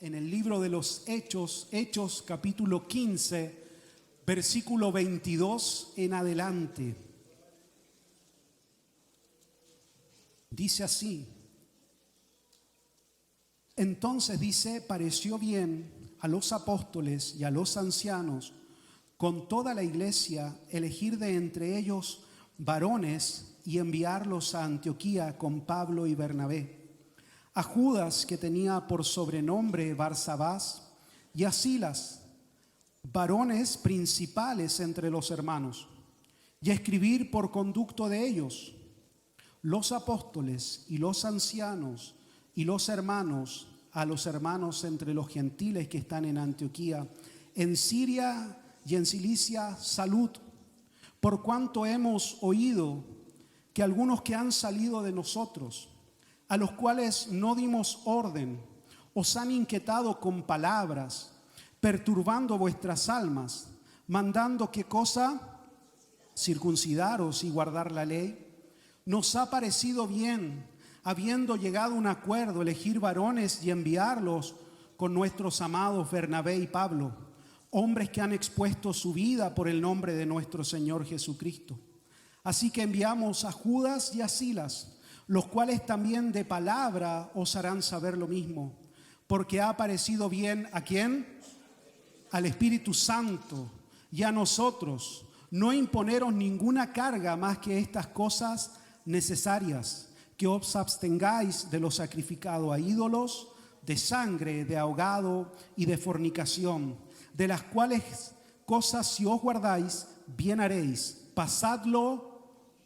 en el libro de los Hechos capítulo 15, versículo 22 en adelante. Dice así: entonces dice, pareció bien a los apóstoles y a los ancianos con toda la iglesia elegir de entre ellos varones y enviarlos a Antioquía con Pablo y Bernabé, a Judas, que tenía por sobrenombre Barsabás, y a Silas, varones principales entre los hermanos, y a escribir por conducto de ellos: los apóstoles y los ancianos y los hermanos, a los hermanos entre los gentiles que están en Antioquía, en Siria y en Cilicia, salud, por cuanto hemos oído que algunos que han salido de nosotros, a los cuales no dimos orden, os han inquietado con palabras, perturbando vuestras almas, mandando ¿qué cosa? Circuncidaros y guardar la ley. Nos ha parecido bien, habiendo llegado a un acuerdo, elegir varones y enviarlos con nuestros amados Bernabé y Pablo, hombres que han expuesto su vida por el nombre de nuestro Señor Jesucristo. Así que enviamos a Judas y a Silas, los cuales también de palabra os harán saber lo mismo, porque ha parecido bien ¿a quién? Al Espíritu Santo y a nosotros no imponeros ninguna carga más que estas cosas necesarias, que os abstengáis de lo sacrificado a ídolos, de sangre, de ahogado y de fornicación, de las cuales cosas si os guardáis, bien haréis. Pasadlo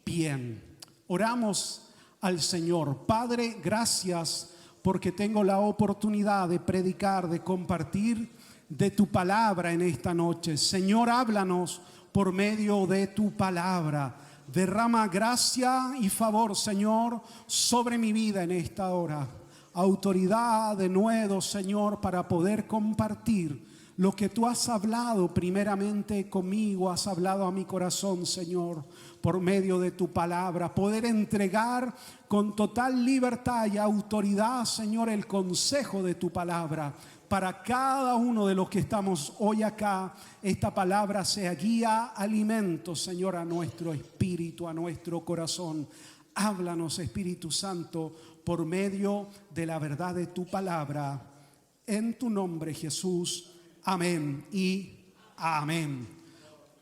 bien. Oramos al Señor. Padre, gracias porque tengo la oportunidad de predicar, de compartir de tu palabra en esta noche. Señor, háblanos por medio de tu palabra. Derrama gracia y favor, Señor, sobre mi vida en esta hora. Autoridad de nuevo, Señor, para poder compartir lo que tú has hablado primeramente conmigo, has hablado a mi corazón, Señor, por medio de tu palabra. Poder entregar con total libertad y autoridad, Señor, el consejo de tu palabra. Para cada uno de los que estamos hoy acá, esta palabra sea guía, alimento, Señor, a nuestro espíritu, a nuestro corazón. Háblanos, Espíritu Santo, por medio de la verdad de tu palabra. En tu nombre, Jesús. Amén y amén.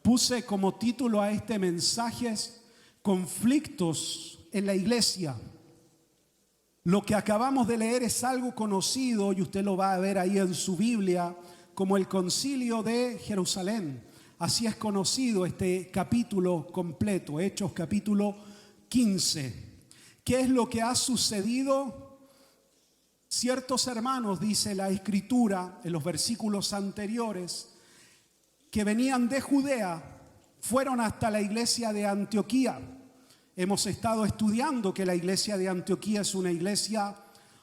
Puse como título a este mensaje: conflictos en la iglesia. Lo que acabamos de leer es algo conocido y usted lo va a ver ahí en su Biblia como el Concilio de Jerusalén. Así es conocido este capítulo completo, Hechos capítulo 15. ¿Qué es lo que ha sucedido? Ciertos hermanos, dice la Escritura en los versículos anteriores, que venían de Judea, fueron hasta la iglesia de Antioquía. Hemos estado estudiando que la iglesia de Antioquía es una iglesia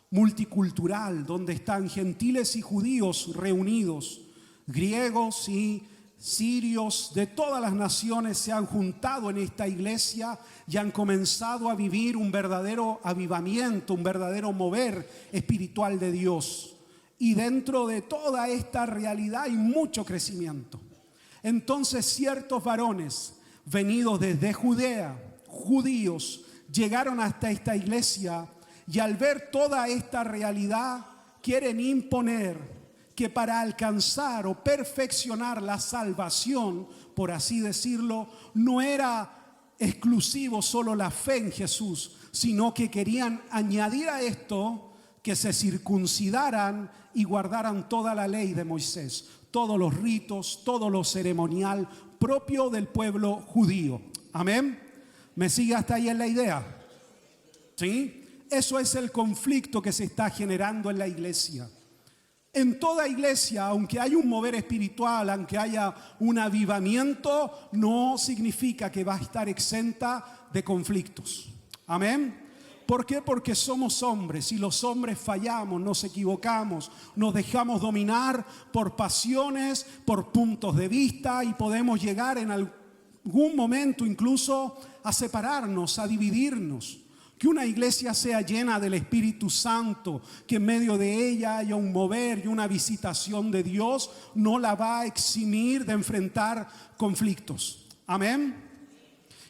multicultural, donde están gentiles y judíos reunidos, griegos y sirios de todas las naciones se han juntado en esta iglesia y han comenzado a vivir un verdadero avivamiento, un verdadero mover espiritual de Dios. Y dentro de toda esta realidad hay mucho crecimiento. Entonces ciertos varones venidos desde Judea, judíos, llegaron hasta esta iglesia y al ver toda esta realidad quieren imponer que para alcanzar o perfeccionar la salvación, por así decirlo, no era exclusivo solo la fe en Jesús, sino que querían añadir a esto que se circuncidaran y guardaran toda la ley de Moisés, todos los ritos, todo lo ceremonial propio del pueblo judío. Amén. ¿Me sigue hasta ahí en la idea? ¿Sí? Eso es el conflicto que se está generando en la iglesia. En toda iglesia, aunque haya un mover espiritual, aunque haya un avivamiento, no significa que va a estar exenta de conflictos. Amén. ¿Por qué? Porque somos hombres y los hombres fallamos, nos equivocamos, nos dejamos dominar por pasiones, por puntos de vista y podemos llegar en algún momento incluso a separarnos, a dividirnos. Que una iglesia sea llena del Espíritu Santo, que en medio de ella haya un mover y una visitación de Dios, no la va a eximir de enfrentar conflictos. Amén.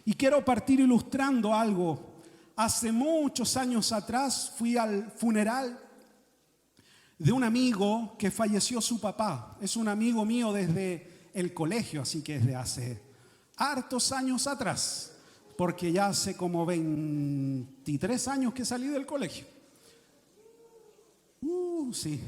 Y quiero partir ilustrando algo. Hace muchos años atrás fui al funeral de un amigo que falleció su papá. Es un amigo mío desde el colegio, así que desde hace hartos años atrás, porque ya hace como 23 años que salí del colegio. Sí.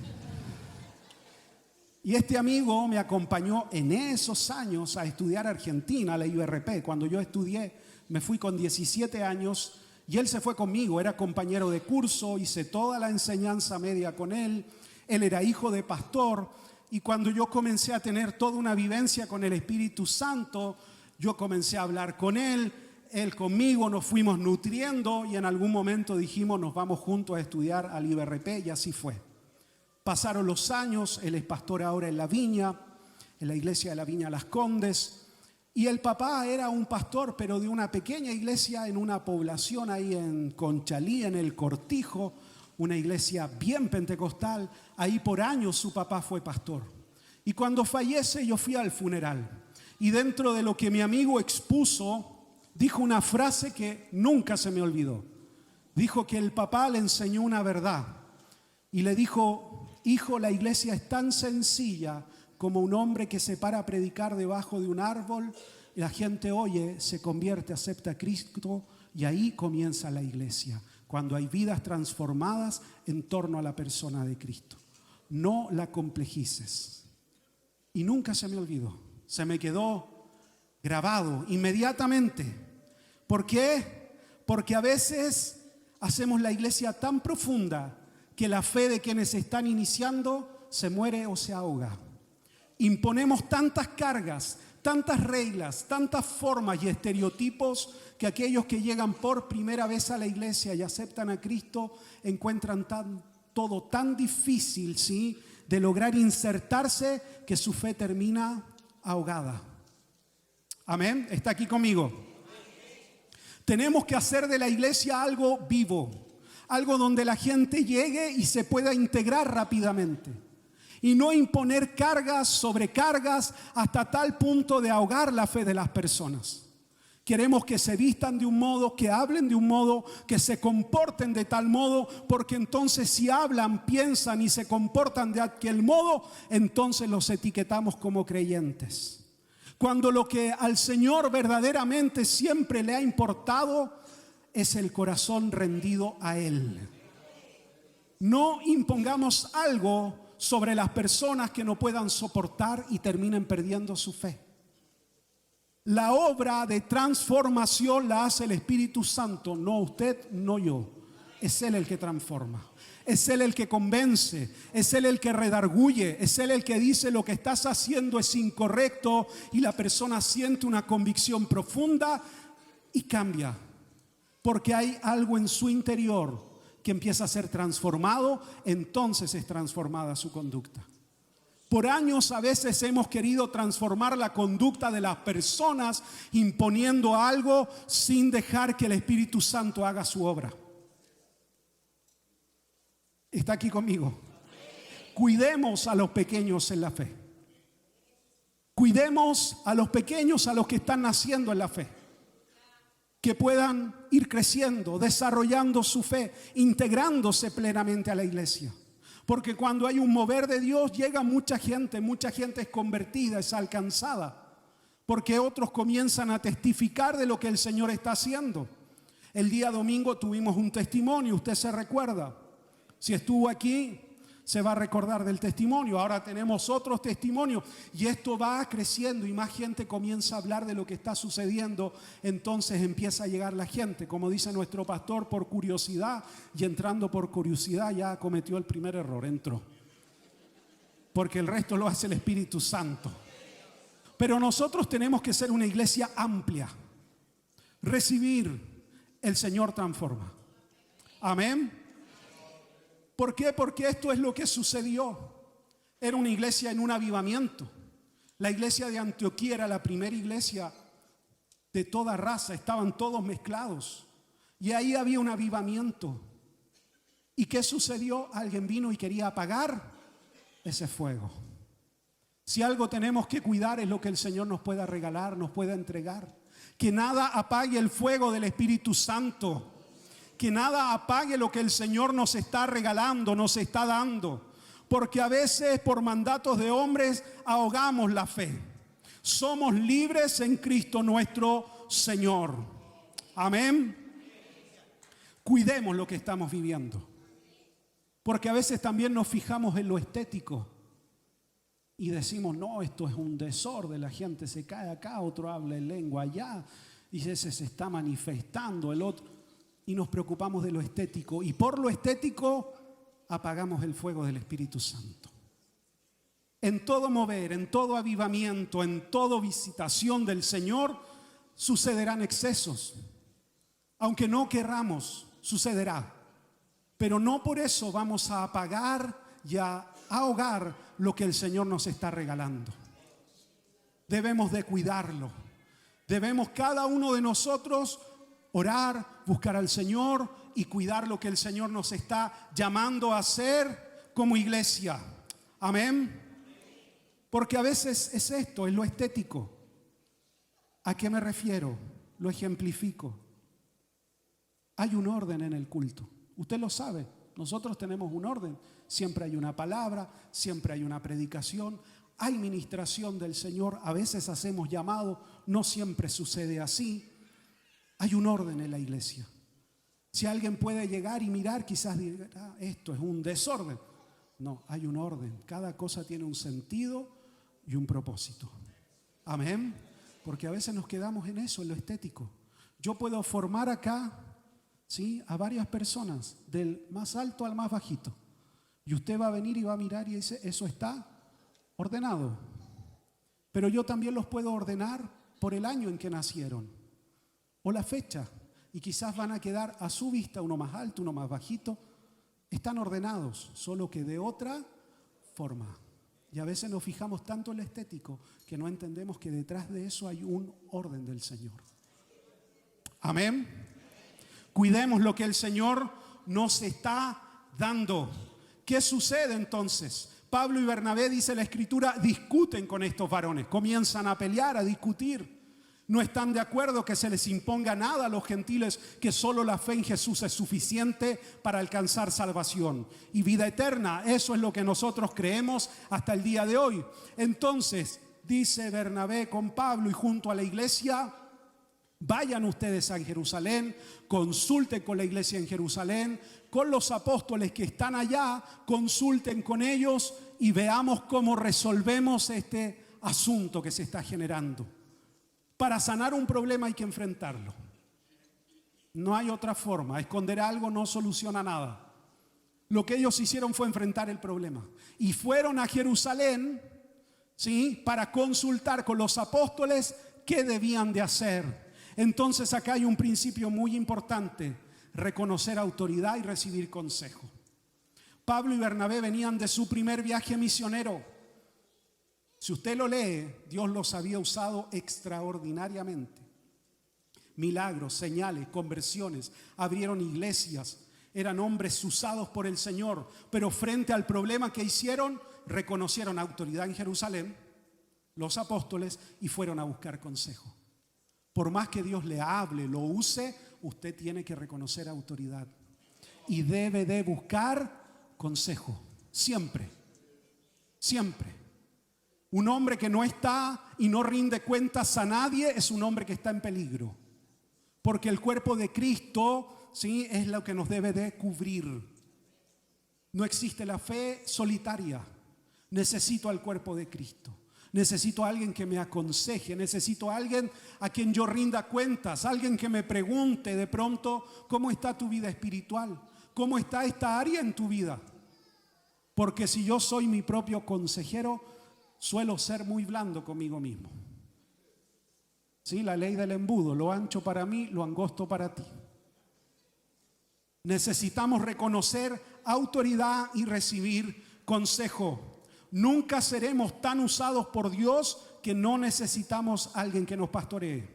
Y este amigo me acompañó en esos años a estudiar a Argentina, a la IBRP. Cuando yo estudié, me fui con 17 años y él se fue conmigo. Era compañero de curso, hice toda la enseñanza media con él. Él era hijo de pastor. Y cuando yo comencé a tener toda una vivencia con el Espíritu Santo, yo comencé a hablar con él. Él conmigo, nos fuimos nutriendo y en algún momento dijimos nos vamos juntos a estudiar al IBRP y así fue. Pasaron los años, él es pastor ahora en La Viña, en la iglesia de La Viña Las Condes, y el papá era un pastor pero de una pequeña iglesia en una población ahí en Conchalí, en el Cortijo, una iglesia bien pentecostal. Ahí por años su papá fue pastor. Y cuando fallece yo fui al funeral y dentro de lo que mi amigo expuso, dijo una frase que nunca se me olvidó. Dijo que el papá le enseñó una verdad y le dijo: hijo, la iglesia es tan sencilla como un hombre que se para a predicar debajo de un árbol, la gente oye, se convierte, acepta a Cristo y ahí comienza la iglesia, cuando hay vidas transformadas en torno a la persona de Cristo. No la complejices. Y nunca se me olvidó, se me quedó grabado inmediatamente. ¿Por qué? Porque a veces hacemos la iglesia tan profunda que la fe de quienes están iniciando se muere o se ahoga. Imponemos tantas cargas, tantas reglas, tantas formas y estereotipos que aquellos que llegan por primera vez a la iglesia y aceptan a Cristo encuentran todo tan difícil, ¿sí?, de lograr insertarse, que su fe termina ahogada. Amén. ¿Está aquí conmigo? Tenemos que hacer de la iglesia algo vivo, algo donde la gente llegue y se pueda integrar rápidamente. Y no imponer cargas, sobrecargas, hasta tal punto de ahogar la fe de las personas. Queremos que se vistan de un modo, que hablen de un modo, que se comporten de tal modo, porque entonces si hablan, piensan y se comportan de aquel modo, entonces los etiquetamos como creyentes. Cuando lo que al Señor verdaderamente siempre le ha importado es el corazón rendido a Él. No impongamos algo sobre las personas que no puedan soportar y terminen perdiendo su fe. La obra de transformación la hace el Espíritu Santo, no usted, no yo. Es Él el que transforma, es Él el que convence, es Él el que redarguye, es Él el que dice lo que estás haciendo es incorrecto y la persona siente una convicción profunda y cambia. Porque hay algo en su interior que empieza a ser transformado, entonces es transformada su conducta. Por años a veces hemos querido transformar la conducta de las personas imponiendo algo sin dejar que el Espíritu Santo haga su obra. ¿Está aquí conmigo? Cuidemos a los pequeños en la fe. Cuidemos a los pequeños, a los que están naciendo en la fe. Que puedan ir creciendo, desarrollando su fe, integrándose plenamente a la iglesia. Porque cuando hay un mover de Dios llega mucha gente es convertida, es alcanzada. Porque otros comienzan a testificar de lo que el Señor está haciendo. El día domingo tuvimos un testimonio, usted se recuerda. Si estuvo aquí, se va a recordar del testimonio. Ahora tenemos otros testimonios y esto va creciendo y más gente comienza a hablar de lo que está sucediendo. Entonces empieza a llegar la gente, como dice nuestro pastor, por curiosidad, y entrando por curiosidad ya cometió el primer error, entró. Porque el resto lo hace el Espíritu Santo. Pero nosotros tenemos que ser una iglesia amplia. Recibir, el Señor transforma. Amén. ¿Por qué? Porque esto es lo que sucedió. Era una iglesia en un avivamiento. La iglesia de Antioquía era la primera iglesia de toda raza. Estaban todos mezclados. Y ahí había un avivamiento. ¿Y qué sucedió? Alguien vino y quería apagar ese fuego. Si algo tenemos que cuidar es lo que el Señor nos pueda regalar, nos pueda entregar. Que nada apague el fuego del Espíritu Santo. Que nada apague lo que el Señor nos está regalando, nos está dando. Porque a veces por mandatos de hombres ahogamos la fe. Somos libres en Cristo nuestro Señor. Amén. Cuidemos lo que estamos viviendo. Porque a veces también nos fijamos en lo estético. Y decimos, no, esto es un desorden, la gente se cae acá, otro habla en lengua allá, y ese se está manifestando, el otro. Y nos preocupamos de lo estético. Y por lo estético apagamos el fuego del Espíritu Santo. En todo mover, en todo avivamiento, en toda visitación del Señor, sucederán excesos. Aunque no querramos, sucederá. Pero no por eso vamos a apagar y a ahogar lo que el Señor nos está regalando. Debemos de cuidarlo. Debemos cada uno de nosotros orar, buscar al Señor y cuidar lo que el Señor nos está llamando a hacer como iglesia. Amén. Porque a veces es esto, es lo estético. ¿A qué me refiero? Lo ejemplifico. Hay un orden en el culto. Usted lo sabe. Nosotros tenemos un orden. Siempre hay una palabra, siempre hay una predicación, hay ministración del Señor. A veces hacemos llamado, no siempre sucede así. Hay un orden en la iglesia. Si alguien puede llegar y mirar, quizás diga, esto es un desorden. No, hay un orden. Cada cosa tiene un sentido y un propósito. Amén. Porque a veces nos quedamos en eso, en lo estético. Yo puedo formar acá, ¿sí?, a varias personas, del más alto al más bajito. Y usted va a venir y va a mirar y dice, eso está ordenado. Pero yo también los puedo ordenar por el año en que nacieron o la fecha. Y quizás van a quedar a su vista uno más alto, uno más bajito. Están ordenados, solo que de otra forma. Y a veces nos fijamos tanto en lo estético que no entendemos que detrás de eso hay un orden del Señor. Amén. Cuidemos lo que el Señor nos está dando. ¿Qué sucede entonces? Pablo y Bernabé, dice la Escritura, discuten con estos varones. Comienzan a pelear, a discutir. No están de acuerdo que se les imponga nada a los gentiles, que solo la fe en Jesús es suficiente para alcanzar salvación y vida eterna. Eso es lo que nosotros creemos hasta el día de hoy. Entonces, dice Bernabé con Pablo y junto a la iglesia, vayan ustedes a Jerusalén, consulten con la iglesia en Jerusalén, con los apóstoles que están allá, consulten con ellos y veamos cómo resolvemos este asunto que se está generando. Para sanar un problema hay que enfrentarlo. No hay otra forma. Esconder algo no soluciona nada. Lo que ellos hicieron fue enfrentar el problema. Y fueron a Jerusalén, ¿sí?, para consultar con los apóstoles qué debían de hacer. Entonces acá hay un principio muy importante: reconocer autoridad y recibir consejo. Pablo y Bernabé venían de su primer viaje misionero. Si usted lo lee, Dios los había usado extraordinariamente. Milagros, señales, conversiones, abrieron iglesias, eran hombres usados por el Señor, pero frente al problema que hicieron, reconocieron autoridad en Jerusalén, los apóstoles, y fueron a buscar consejo. Por más que Dios le hable, lo use, usted tiene que reconocer autoridad y debe de buscar consejo, siempre, siempre. Un hombre que no está y no rinde cuentas a nadie es un hombre que está en peligro. Porque el cuerpo de Cristo, ¿sí?, es lo que nos debe de cubrir. No existe la fe solitaria. Necesito al cuerpo de Cristo. Necesito a alguien que me aconseje. Necesito a alguien a quien yo rinda cuentas. Alguien que me pregunte de pronto, ¿cómo está tu vida espiritual? ¿Cómo está esta área en tu vida? Porque si yo soy mi propio consejero, suelo ser muy blando conmigo mismo. Sí, la ley del embudo, lo ancho para mí, lo angosto para ti. Necesitamos reconocer autoridad y recibir consejo. Nunca seremos tan usados por Dios que no necesitamos a alguien que nos pastoree.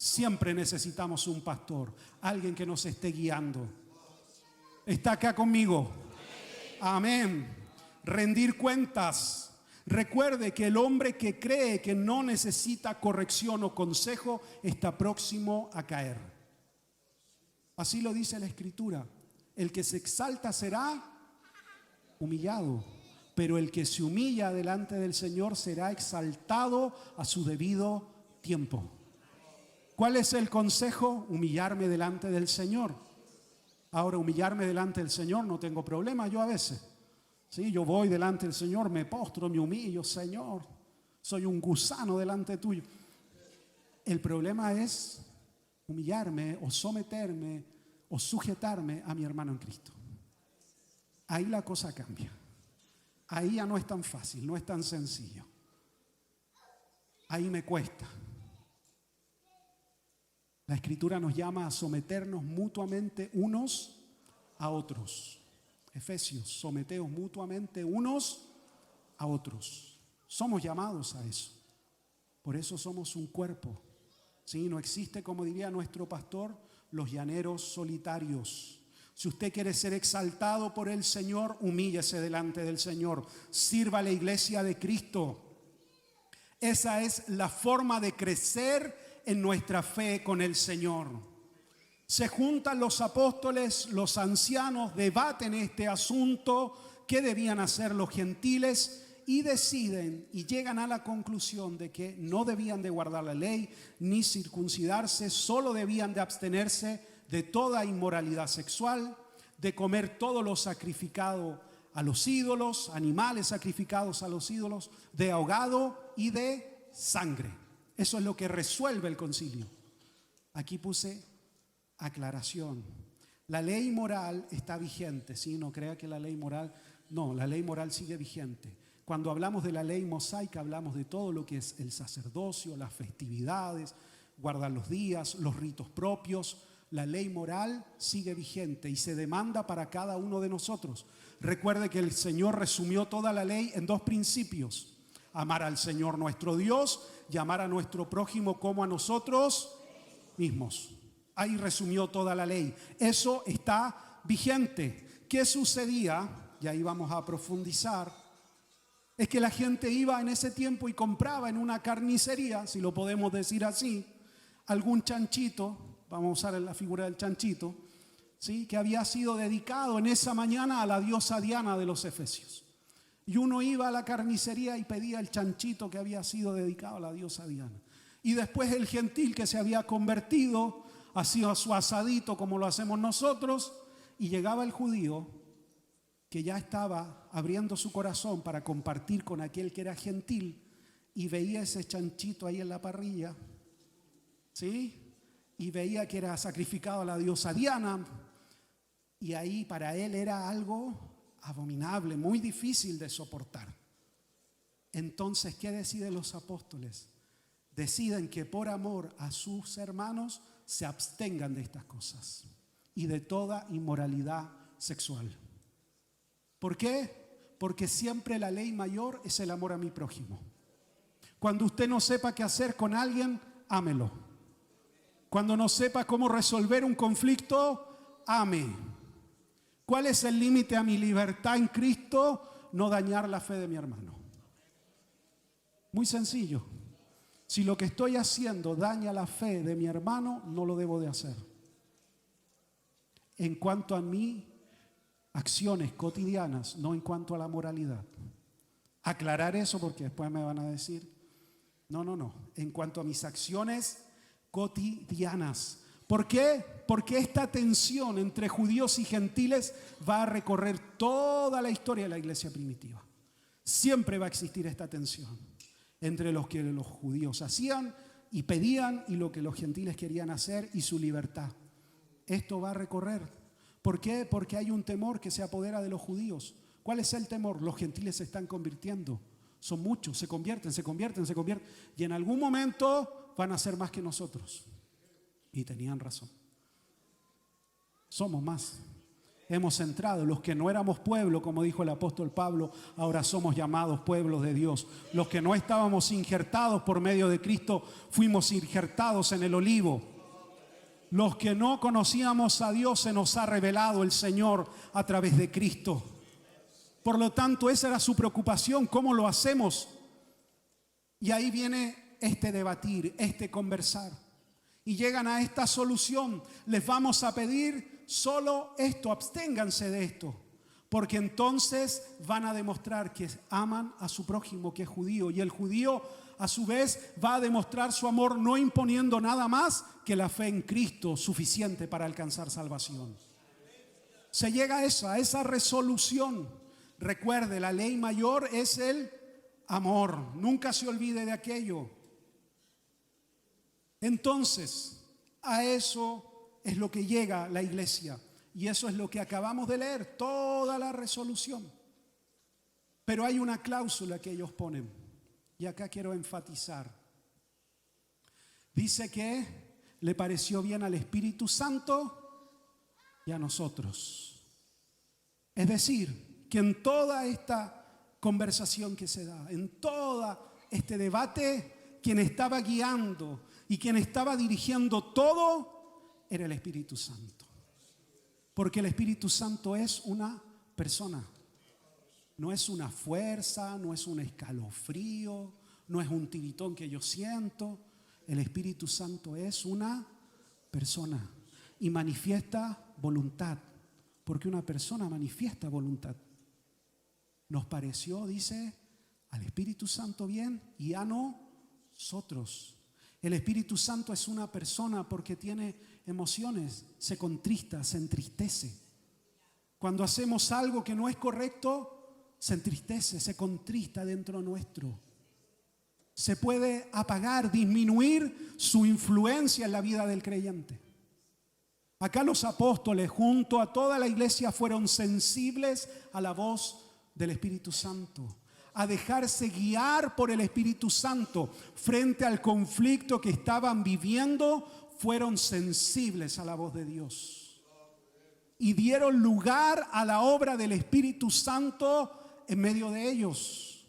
Siempre necesitamos un pastor, alguien que nos esté guiando. ¿Está acá conmigo? Amén. Rendir cuentas. Recuerde que el hombre que cree que no necesita corrección o consejo está próximo a caer. Así lo dice la Escritura. El que se exalta será humillado, pero el que se humilla delante del Señor será exaltado a su debido tiempo. ¿Cuál es el consejo? Humillarme delante del Señor. Ahora, humillarme delante del Señor no tengo problema yo a veces. Sí, yo voy delante del Señor, me postro, me humillo, Señor, soy un gusano delante tuyo. El problema es humillarme o someterme o sujetarme a mi hermano en Cristo. Ahí la cosa cambia. Ahí ya no es tan fácil, no es tan sencillo. Ahí me cuesta. La Escritura nos llama a someternos mutuamente unos a otros. Efesios, someteos mutuamente unos a otros. Somos llamados a eso. Por eso somos un cuerpo. ¿Sí? No existe, como diría nuestro pastor, los llaneros solitarios. Si usted quiere ser exaltado por el Señor, humíllese delante del Señor. Sirva a la iglesia de Cristo. Esa es la forma de crecer en nuestra fe con el Señor. Se juntan los apóstoles, los ancianos, debaten este asunto, qué debían hacer los gentiles, y deciden y llegan a la conclusión de que no debían de guardar la ley ni circuncidarse, solo debían de abstenerse de toda inmoralidad sexual, de comer todo lo sacrificado a los ídolos, animales sacrificados a los ídolos, de ahogado y de sangre. Eso es lo que resuelve el concilio. Aquí puse aclaración. La ley moral está vigente, ¿sí? No crea que la ley moral, no, la ley moral sigue vigente. Cuando hablamos de la ley mosaica, hablamos de todo lo que es el sacerdocio, las festividades, guardar los días, los ritos propios. La ley moral sigue vigente y se demanda para cada uno de nosotros. Recuerde que el Señor resumió toda la ley en 2 principios: amar al Señor nuestro Dios y amar a nuestro prójimo como a nosotros mismos. Ahí resumió toda la ley. Eso está vigente. ¿Qué sucedía? Y ahí vamos a profundizar. Es que la gente iba en ese tiempo y compraba en una carnicería, si lo podemos decir así, algún chanchito, vamos a usar la figura del chanchito, ¿sí? Que había sido dedicado en esa mañana a la diosa Diana de los Efesios. Y uno iba a la carnicería y pedía el chanchito que había sido dedicado a la diosa Diana. Y después el gentil que se había convertido hacía su asadito como lo hacemos nosotros, y llegaba el judío que ya estaba abriendo su corazón para compartir con aquel que era gentil, y veía ese chanchito ahí en la parrilla, ¿sí? Y veía que era sacrificado a la diosa Diana, y ahí para él era algo abominable, muy difícil de soportar. Entonces, ¿qué deciden los apóstoles? Deciden que por amor a sus hermanos se abstengan de estas cosas y de toda inmoralidad sexual. ¿Por qué? Porque siempre la ley mayor es el amor a mi prójimo. Cuando usted no sepa qué hacer con alguien, ámelo. Cuando no sepa cómo resolver un conflicto, ame. ¿Cuál es el límite a mi libertad en Cristo? No dañar la fe de mi hermano. Muy sencillo. Si lo que estoy haciendo daña la fe de mi hermano, no lo debo de hacer. En cuanto a mis acciones cotidianas, no en cuanto a la moralidad. Aclarar eso porque después me van a decir, no. En cuanto a mis acciones cotidianas. ¿Por qué? Porque esta tensión entre judíos y gentiles va a recorrer toda la historia de la iglesia primitiva. Siempre va a existir esta tensión entre los que los judíos hacían y pedían y lo que los gentiles querían hacer y su libertad. Esto va a recorrer. ¿Por qué? Porque hay un temor que se apodera de los judíos. ¿Cuál es el temor? Los gentiles se están convirtiendo. Son muchos, se convierten. Y en algún momento van a ser más que nosotros. Y tenían razón. Somos más. hemos entrado. Los que no éramos pueblo, como dijo el apóstol Pablo, ahora somos llamados pueblos de Dios. Los que no estábamos injertados por medio de Cristo, fuimos injertados en el olivo. Los que no conocíamos a Dios, se nos ha revelado el Señor a través de Cristo. Por lo tanto, esa era su preocupación, ¿cómo lo hacemos? Y ahí viene este debatir, este conversar. Y llegan a esta solución. Les vamos a pedir solo esto, absténganse de esto. Porque entonces van a demostrar que aman a su prójimo, que es judío. Y el judío, a su vez, va a demostrar su amor no imponiendo nada más que la fe en Cristo, suficiente para alcanzar salvación. Se llega a esa resolución. Recuerde, la ley mayor es el amor. Nunca se olvide de aquello. Entonces, a eso es lo que llega la iglesia. Y eso es lo que acabamos de leer, toda la resolución. Pero hay una cláusula que ellos ponen. Y acá quiero enfatizar. Dice que le pareció bien al Espíritu Santo y a nosotros. Es decir, que en toda esta conversación que se da, en todo este debate, quien estaba guiando y quien estaba dirigiendo todo era el Espíritu Santo. Porque el Espíritu Santo es una persona. No es una fuerza, no es un escalofrío, no es un tiritón que yo siento. El Espíritu Santo es una persona y manifiesta voluntad. Porque una persona manifiesta voluntad. Nos pareció, dice, al Espíritu Santo bien y a nosotros. El Espíritu Santo es una persona porque tiene emociones, se contrista, se entristece. Cuando hacemos algo que no es correcto, se entristece, se contrista dentro nuestro. Se puede apagar, disminuir su influencia en la vida del creyente. Acá los apóstoles junto a toda la iglesia fueron sensibles a la voz del Espíritu Santo, a dejarse guiar por el Espíritu Santo frente al conflicto que estaban viviendo. Fueron sensibles a la voz de Dios y dieron lugar a la obra del Espíritu Santo en medio de ellos,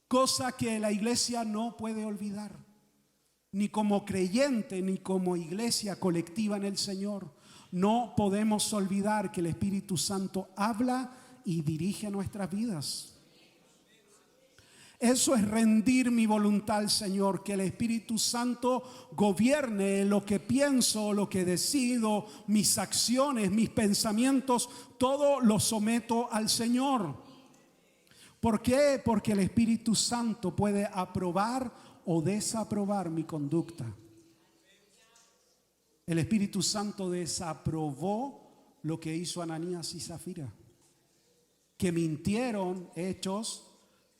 cosa que la iglesia no puede olvidar, ni como creyente, ni como iglesia colectiva en el Señor. No podemos olvidar que el Espíritu Santo habla y dirige nuestras vidas. Eso es rendir mi voluntad al Señor, que el Espíritu Santo gobierne lo que pienso, lo que decido, mis acciones, mis pensamientos, todo lo someto al Señor. ¿Por qué? Porque el Espíritu Santo puede aprobar o desaprobar mi conducta. El Espíritu Santo desaprobó lo que hizo Ananías y Zafira, que mintieron hechos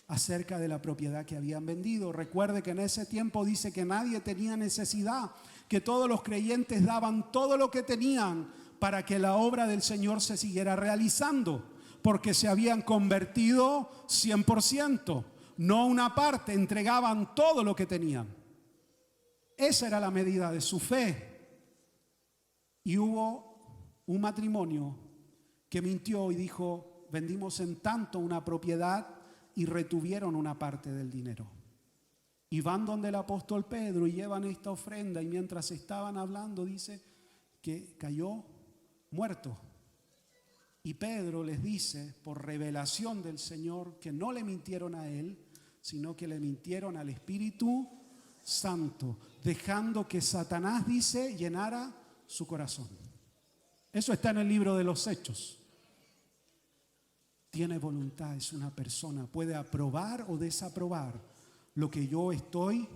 acerca de la propiedad que habían vendido. Recuerde que en ese tiempo dice que nadie tenía necesidad, que todos los creyentes daban todo lo que tenían para que la obra del Señor se siguiera realizando, porque se habían convertido 100%, no una parte, entregaban todo lo que tenían. Esa era la medida de su fe. Y hubo un matrimonio que mintió y dijo: vendimos en tanto una propiedad, y retuvieron una parte del dinero. Y van donde el apóstol Pedro y llevan esta ofrenda, y mientras estaban hablando dice que cayó muerto. Y Pedro les dice, por revelación del Señor, que no le mintieron a él, sino que le mintieron al Espíritu Santo, dejando que Satanás, dice, llenara su corazón. Eso está en el libro de los Hechos. Tiene voluntad, es una persona, puede aprobar o desaprobar lo que yo estoy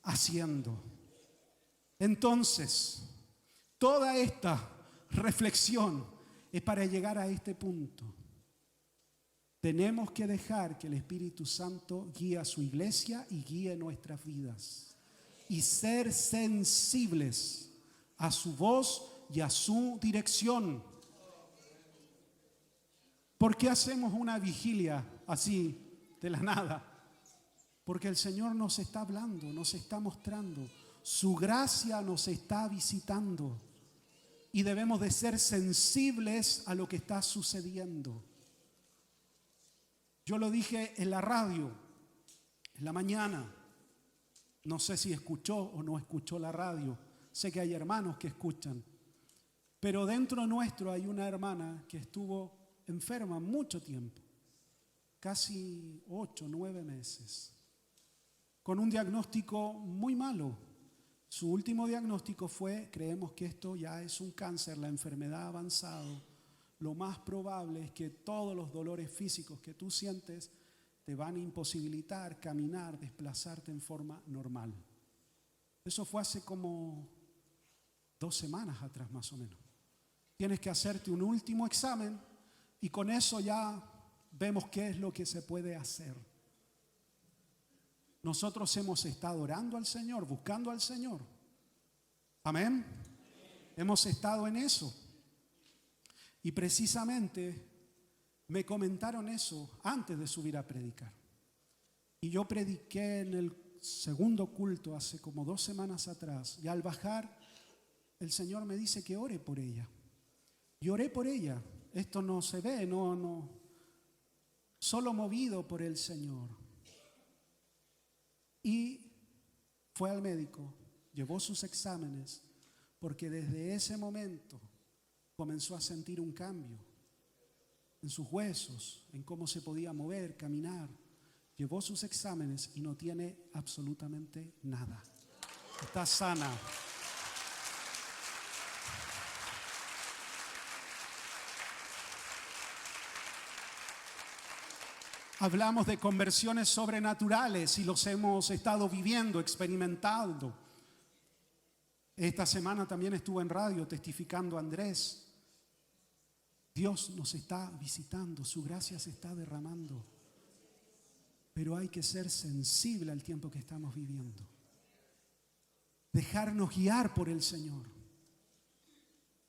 haciendo. Entonces, toda esta reflexión es para llegar a este punto. Tenemos que dejar que el Espíritu Santo guíe a su iglesia y guíe nuestras vidas, y ser sensibles a su voz y a su dirección. ¿Por qué hacemos una vigilia así de la nada? Porque el Señor nos está hablando, nos está mostrando. Su gracia nos está visitando. y debemos de ser sensibles a lo que está sucediendo. Yo lo dije en la radio, en la mañana. No sé si escuchó o no escuchó la radio. Sé que hay hermanos que escuchan. Pero dentro nuestro hay una hermana que estuvo enferma mucho tiempo. Casi 8, 9 meses. Con un diagnóstico muy malo. Su último diagnóstico fue, creemos que esto ya es un cáncer, la enfermedad ha avanzado. Lo más probable es que todos los dolores físicos que tú sientes te van a imposibilitar caminar, desplazarte en forma normal. Eso fue hace como 2 semanas atrás más o menos. Tienes que hacerte un último examen y con eso ya vemos qué es lo que se puede hacer. Nosotros hemos estado orando al Señor, buscando al Señor. Amén. Hemos estado en eso. Y precisamente me comentaron eso antes de subir a predicar. Y yo prediqué en el segundo culto hace como 2 semanas atrás. Y al bajar, el Señor me dice que ore por ella. Y oré por ella. Esto no se ve, no. Solo movido por el Señor. Y fue al médico, llevó sus exámenes, porque desde ese momento comenzó a sentir un cambio en sus huesos, en cómo se podía mover, caminar. Llevó sus exámenes y no tiene absolutamente nada. Está sana. Hablamos de conversiones sobrenaturales y los hemos estado viviendo, experimentando. Esta semana también estuve en radio testificando a Andrés. Dios nos está visitando, su gracia se está derramando. Pero hay que ser sensible al tiempo que estamos viviendo. Dejarnos guiar por el Señor.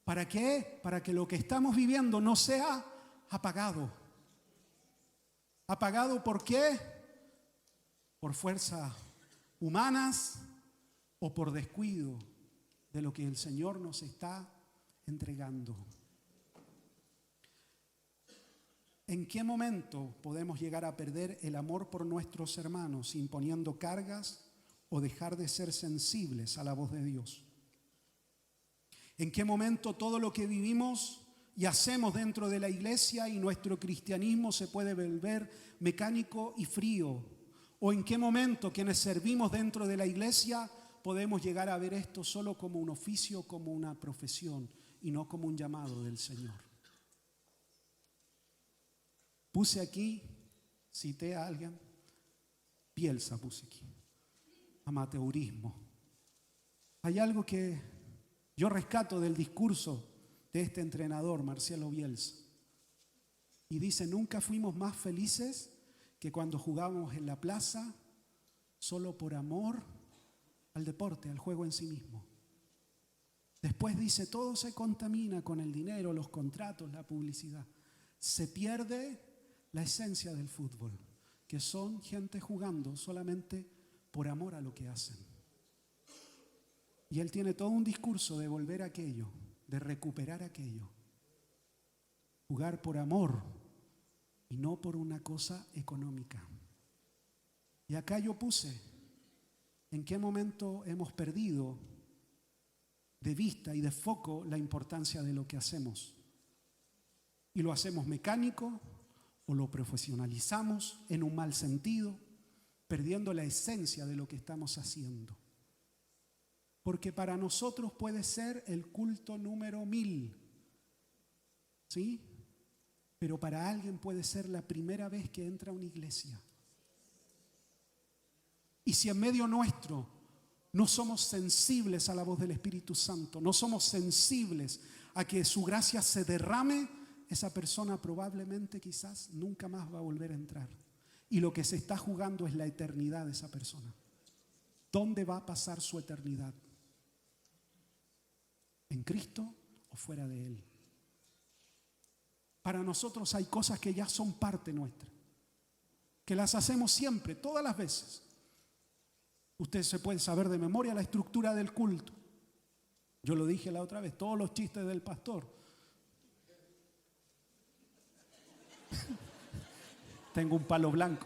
¿Para qué? Para que lo que estamos viviendo no sea apagado. ¿Apagado por qué? ¿Por fuerzas humanas o por descuido de lo que el Señor nos está entregando? ¿En qué momento podemos llegar a perder el amor por nuestros hermanos imponiendo cargas o dejar de ser sensibles a la voz de Dios? ¿En qué momento todo lo que vivimos y hacemos dentro de la iglesia y nuestro cristianismo se puede volver mecánico y frío? ¿O en qué momento quienes servimos dentro de la iglesia podemos llegar a ver esto solo como un oficio, como una profesión y no como un llamado del Señor? Puse aquí, cité a alguien, Bielsa puse aquí, amateurismo. Hay algo que yo rescato del discurso de este entrenador, Marcelo Bielsa. Y dice, nunca fuimos más felices que cuando jugábamos en la plaza solo por amor al deporte, al juego en sí mismo. Después dice, todo se contamina con el dinero, los contratos, la publicidad. Se pierde la esencia del fútbol, que son gente jugando solamente por amor a lo que hacen. Y él tiene todo un discurso de volver a aquello, de recuperar aquello. Jugar por amor y no por una cosa económica. Y acá yo puse, ¿en qué momento hemos perdido de vista y de foco la importancia de lo que hacemos? Y lo hacemos mecánico o lo profesionalizamos en un mal sentido, perdiendo la esencia de lo que estamos haciendo. Porque para nosotros puede ser el culto número 1000, ¿sí? Pero para alguien puede ser la primera vez que entra a una iglesia. Y si en medio nuestro no somos sensibles a la voz del Espíritu Santo, no somos sensibles a que su gracia se derrame, esa persona probablemente quizás nunca más va a volver a entrar. Y lo que se está jugando es la eternidad de esa persona. ¿Dónde va a pasar su eternidad? ¿En Cristo o fuera de Él? Para nosotros hay cosas que ya son parte nuestra, que las hacemos siempre, todas las veces. Usted se puede saber de memoria la estructura del culto. Yo lo dije la otra vez, todos los chistes del pastor. Tengo un palo blanco.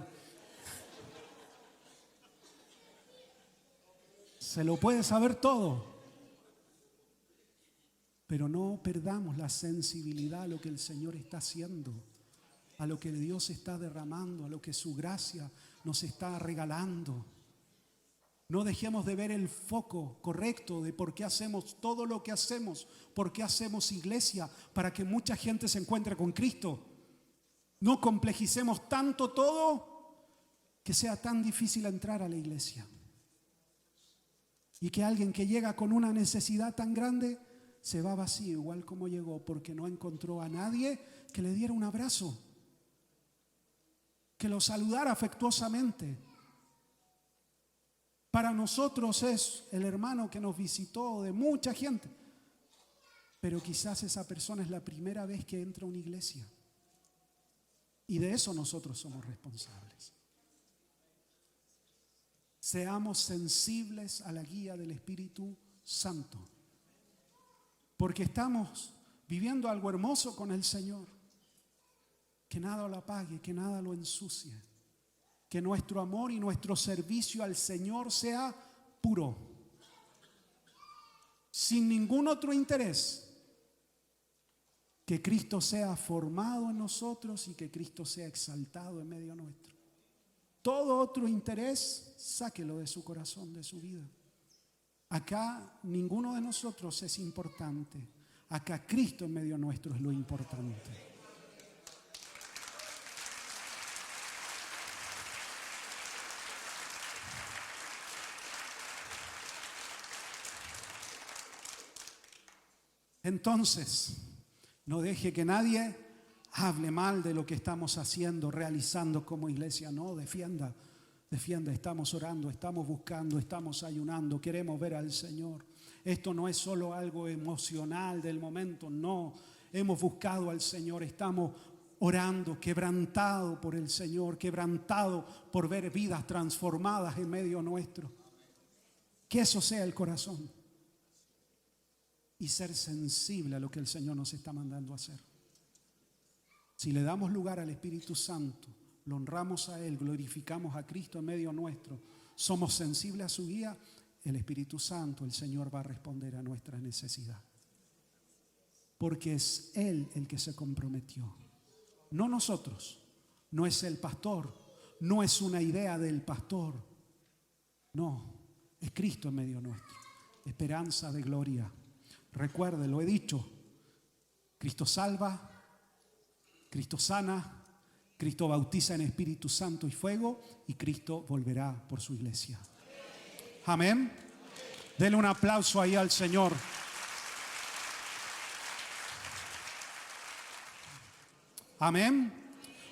Se lo puede saber todo. Pero no perdamos la sensibilidad a lo que el Señor está haciendo, a lo que Dios está derramando, a lo que su gracia nos está regalando. No dejemos de ver el foco correcto de por qué hacemos todo lo que hacemos, por qué hacemos iglesia, para que mucha gente se encuentre con Cristo. No complejicemos tanto todo que sea tan difícil entrar a la iglesia. Y que alguien que llega con una necesidad tan grande se va vacío, igual como llegó, porque no encontró a nadie que le diera un abrazo, que lo saludara afectuosamente. Para nosotros es el hermano que nos visitó, de mucha gente, pero quizás esa persona es la primera vez que entra a una iglesia. Y de eso nosotros somos responsables. Seamos sensibles a la guía del Espíritu Santo, porque estamos viviendo algo hermoso con el Señor. Que nada lo apague, que nada lo ensucie. Que nuestro amor y nuestro servicio al Señor sea puro, sin ningún otro interés. Que Cristo sea formado en nosotros y que Cristo sea exaltado en medio nuestro. Todo otro interés, sáquelo de su corazón, de su vida. Acá ninguno de nosotros es importante. Acá Cristo en medio nuestro es lo importante. Entonces, no deje que nadie hable mal de lo que estamos haciendo, realizando como iglesia. No, defienda. Estamos orando, estamos buscando, estamos ayunando, queremos ver al Señor. Esto no es solo algo emocional del momento, no. Hemos buscado al Señor, estamos orando, quebrantado por el Señor, quebrantado por ver vidas transformadas en medio nuestro. Que eso sea el corazón. Y ser sensible a lo que el Señor nos está mandando a hacer. Si le damos lugar al Espíritu Santo, lo honramos a Él, glorificamos a Cristo en medio nuestro, somos sensibles a su guía, el Espíritu Santo, el Señor va a responder a nuestra necesidad. Porque es Él el que se comprometió, no nosotros, no es el pastor, no es una idea del pastor, no, es Cristo en medio nuestro, esperanza de gloria. Recuerde, lo he dicho, Cristo salva, Cristo sana, Cristo bautiza en Espíritu Santo y fuego y Cristo volverá por su iglesia. Amén. Denle un aplauso ahí al Señor. Amén.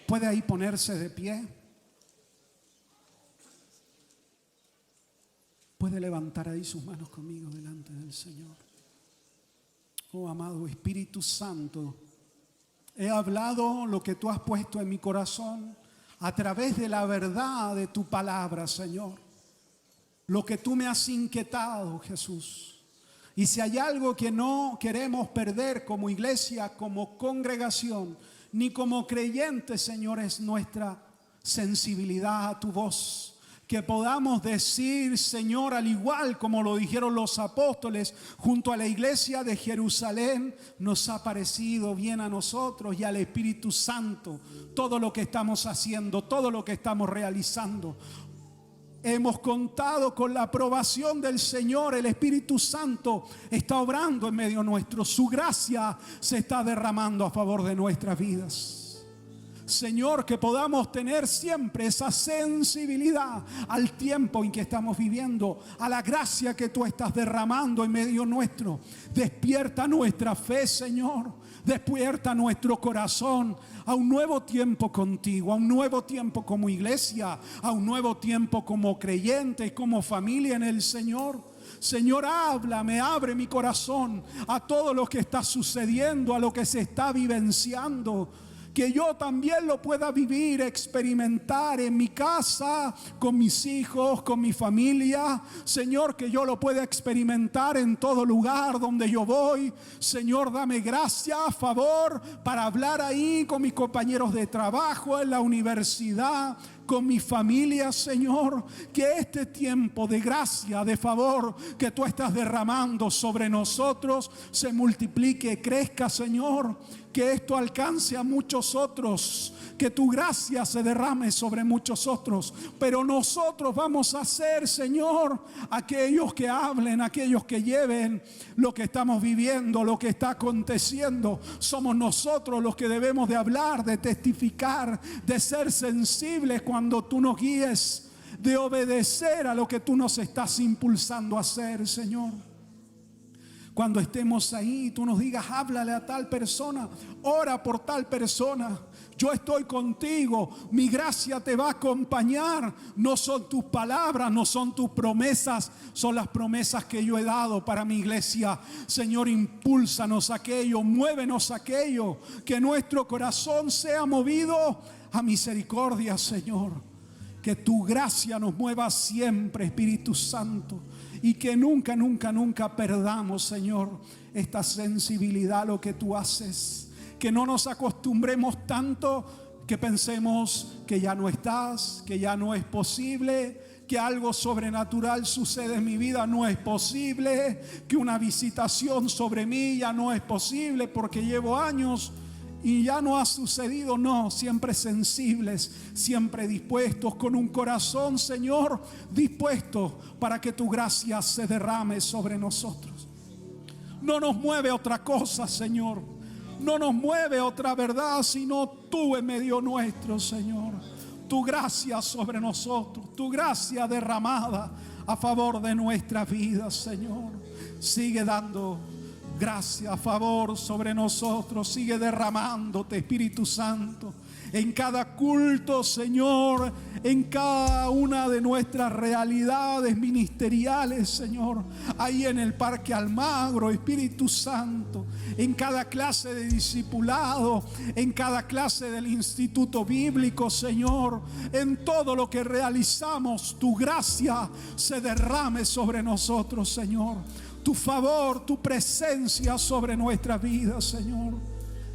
¿Puede ahí ponerse de pie? ¿Puede levantar ahí sus manos conmigo delante del Señor? Oh, amado Espíritu Santo, he hablado lo que tú has puesto en mi corazón a través de la verdad de tu palabra, Señor. Lo que tú me has inquietado, Jesús. Y si hay algo que no queremos perder como iglesia, como congregación, ni como creyentes, Señor, es nuestra sensibilidad a tu voz. Que podamos decir, Señor, al igual como lo dijeron los apóstoles junto a la iglesia de Jerusalén, nos ha parecido bien a nosotros y al Espíritu Santo todo lo que estamos haciendo, todo lo que estamos realizando. Hemos contado con la aprobación del Señor. El Espíritu Santo está obrando en medio nuestro. Su gracia se está derramando a favor de nuestras vidas. Señor, que podamos tener siempre esa sensibilidad al tiempo en que estamos viviendo, a la gracia que tú estás derramando en medio nuestro. Despierta nuestra fe, Señor. Despierta nuestro corazón a un nuevo tiempo contigo, a un nuevo tiempo como iglesia, a un nuevo tiempo como creyentes, como familia en el Señor. Señor, háblame, abre mi corazón a todo lo que está sucediendo, a lo que se está vivenciando. que yo también lo pueda vivir, experimentar en mi casa, con mis hijos, con mi familia. Señor, que yo lo pueda experimentar en todo lugar donde yo voy. Señor, dame gracia, favor, para hablar ahí con mis compañeros de trabajo, en la universidad, con mi familia, Señor. Que este tiempo de gracia, de favor que tú estás derramando sobre nosotros se multiplique, crezca, Señor. Que esto alcance a muchos otros, que tu gracia se derrame sobre muchos otros. Pero nosotros vamos a ser, Señor, aquellos que hablen, aquellos que lleven lo que estamos viviendo, lo que está aconteciendo. Somos nosotros los que debemos de hablar, de testificar, de ser sensibles cuando tú nos guíes, de obedecer a lo que tú nos estás impulsando a hacer, Señor. Cuando estemos ahí, tú nos digas, háblale a tal persona, ora por tal persona. Yo estoy contigo, mi gracia te va a acompañar. No son tus palabras, no son tus promesas, son las promesas que yo he dado para mi iglesia. Señor, impúlsanos aquello, muévenos aquello, que nuestro corazón sea movido a misericordia, Señor. Que tu gracia nos mueva siempre, Espíritu Santo. Y que nunca, nunca, nunca perdamos, Señor, esta sensibilidad a lo que tú haces. Que no nos acostumbremos tanto que pensemos que ya no estás, que ya no es posible, que algo sobrenatural sucede en mi vida, no es posible, que una visitación sobre mí ya no es posible porque llevo años y ya no ha sucedido. No, siempre sensibles, siempre dispuestos, con un corazón, Señor, dispuesto para que tu gracia se derrame sobre nosotros. No nos mueve otra cosa, Señor. No nos mueve otra verdad, sino tú en medio nuestro, Señor. Tu gracia sobre nosotros, tu gracia derramada a favor de nuestra vida, Señor. Sigue dando gracia, a favor sobre nosotros. Sigue derramándote, Espíritu Santo, en cada culto, Señor, en cada una de nuestras realidades ministeriales, Señor. Ahí en el Parque Almagro, Espíritu Santo, en cada clase de discipulado, en cada clase del Instituto Bíblico, Señor. En todo lo que realizamos, tu gracia se derrame sobre nosotros, Señor. Tu favor, tu presencia sobre nuestra vida, Señor.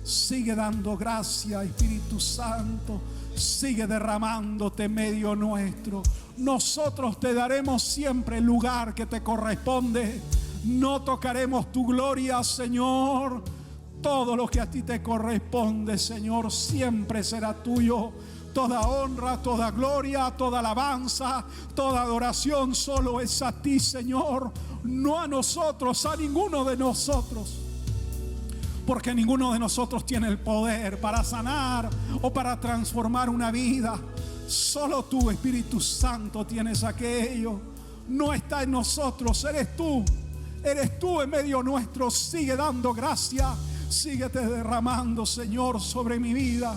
Sigue dando gracia, Espíritu Santo. Sigue derramándote en medio nuestro. Nosotros te daremos siempre el lugar que te corresponde. No tocaremos tu gloria, Señor. Todo lo que a ti te corresponde, Señor, siempre será tuyo. Toda honra, toda gloria, toda alabanza, toda adoración solo es a ti, Señor. No a nosotros, a ninguno de nosotros. Porque ninguno de nosotros tiene el poder para sanar o para transformar una vida. Solo tú, Espíritu Santo, tienes aquello. No está en nosotros, eres tú. Eres tú en medio nuestro. Sigue dando gracia. Síguete derramando, Señor, sobre mi vida.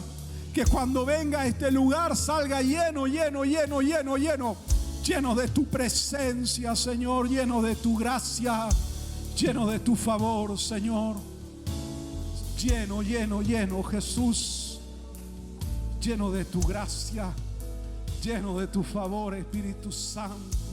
Que cuando venga a este lugar salga lleno, lleno, lleno, lleno, lleno. Lleno de tu presencia, Señor. Lleno de tu gracia. Lleno de tu favor, Señor. Lleno, lleno, lleno, Jesús. Lleno de tu gracia. Lleno de tu favor, Espíritu Santo.